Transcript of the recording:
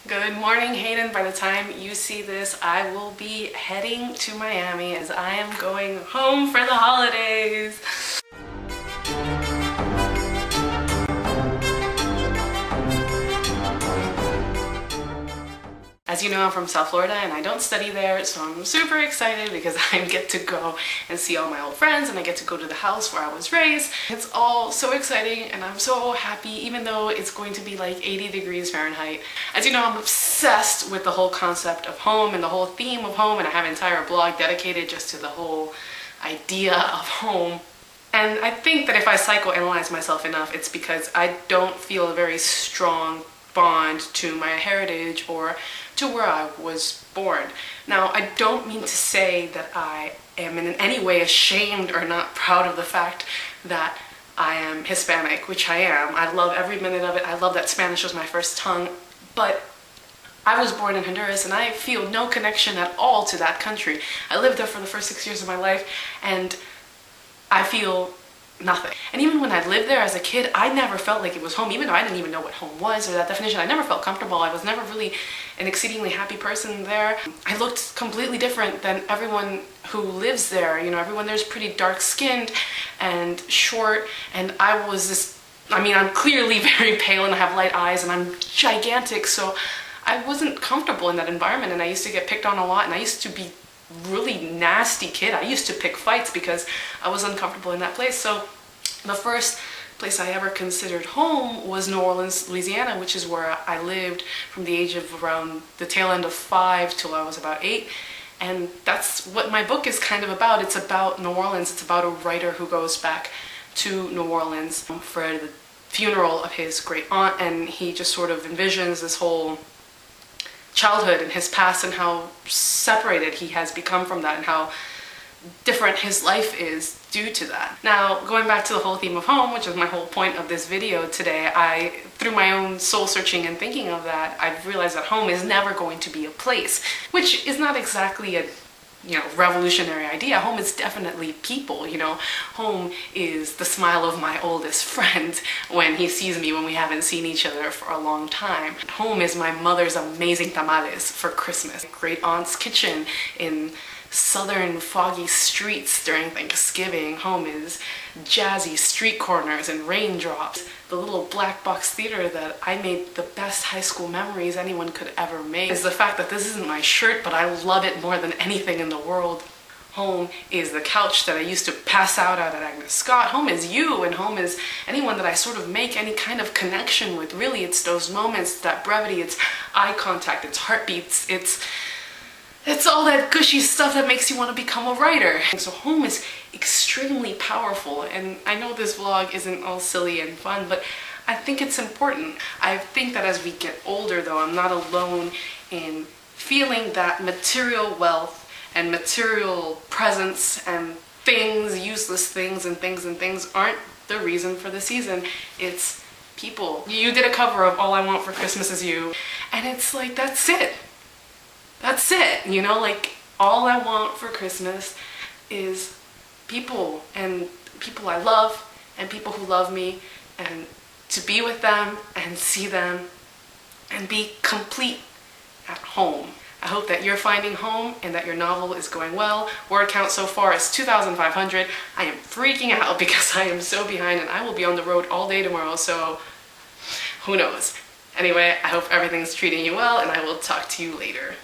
Good morning, Hayden. By the time you see this, I will be heading to Miami as I am going home for the holidays. As you know, I'm from South Florida and I don't study there, so I'm super excited because I get to go and see all my old friends and I get to go to the house where I was raised. It's all so exciting and I'm so happy, even though it's going to be like 80 degrees Fahrenheit. As you know, I'm obsessed with the whole concept of home and the whole theme of home, and I have an entire blog dedicated just to the whole idea of home. And I think that if I psychoanalyze myself enough, it's because I don't feel a very strong bond to my heritage or to where I was born. Now, I don't mean to say that I am in any way ashamed or not proud of the fact that I am Hispanic, which I am. I love every minute of it. I love that Spanish was my first tongue, but I was born in Honduras and I feel no connection at all to that country. I lived there for the first 6 years of my life and I feel nothing. And even when I lived there as a kid, I never felt like it was home, even though I didn't even know what home was or that definition. I never felt comfortable. I was never really an exceedingly happy person there. I looked completely different than everyone who lives there. You know, everyone there's pretty dark skinned and short, and I was this, I'm clearly very pale and I have light eyes and I'm gigantic, so I wasn't comfortable in that environment and I used to get picked on a lot and I used to be really nasty kid. I used to pick fights because I was uncomfortable in that place. So the first place I ever considered home was New Orleans, Louisiana, which is where I lived from the age of around the tail end of 5 till I was about 8. And that's what my book is kind of about. It's about New Orleans. It's about a writer who goes back to New Orleans for the funeral of his great aunt, and he just sort of envisions this whole childhood and his past and how separated he has become from that and how different his life is due to that. Now, going back to the whole theme of home, which is my whole point of this video today, through my own soul searching and thinking of that, I've realized that home is never going to be a place, which is not exactly a revolutionary idea. Home is definitely people, Home is the smile of my oldest friend when he sees me when we haven't seen each other for a long time. Home is my mother's amazing tamales for Christmas. Great aunt's kitchen in southern foggy streets during Thanksgiving. Home is jazzy street corners and raindrops. The little black box theater that I made the best high school memories anyone could ever make. Is the fact that this isn't my shirt, but I love it more than anything in the world. Home is the couch that I used to pass out at Agnes Scott. Home is you, and home is anyone that I sort of make any kind of connection with. Really, it's those moments, that brevity, it's eye contact, it's heartbeats, it's all that gushy stuff that makes you want to become a writer. And so home is extremely powerful, and I know this vlog isn't all silly and fun, but I think it's important. I think that as we get older, though, I'm not alone in feeling that material wealth and material presence and things, useless things and things aren't the reason for the season. It's people. You did a cover of All I Want for Christmas Is You, and it's like, that's it. That's it, all I want for Christmas is people, and people I love, and people who love me, and to be with them, and see them, and be complete at home. I hope that you're finding home, and that your novel is going well. Word count so far is 2,500. I am freaking out because I am so behind, and I will be on the road all day tomorrow, so who knows. Anyway, I hope everything's treating you well, and I will talk to you later.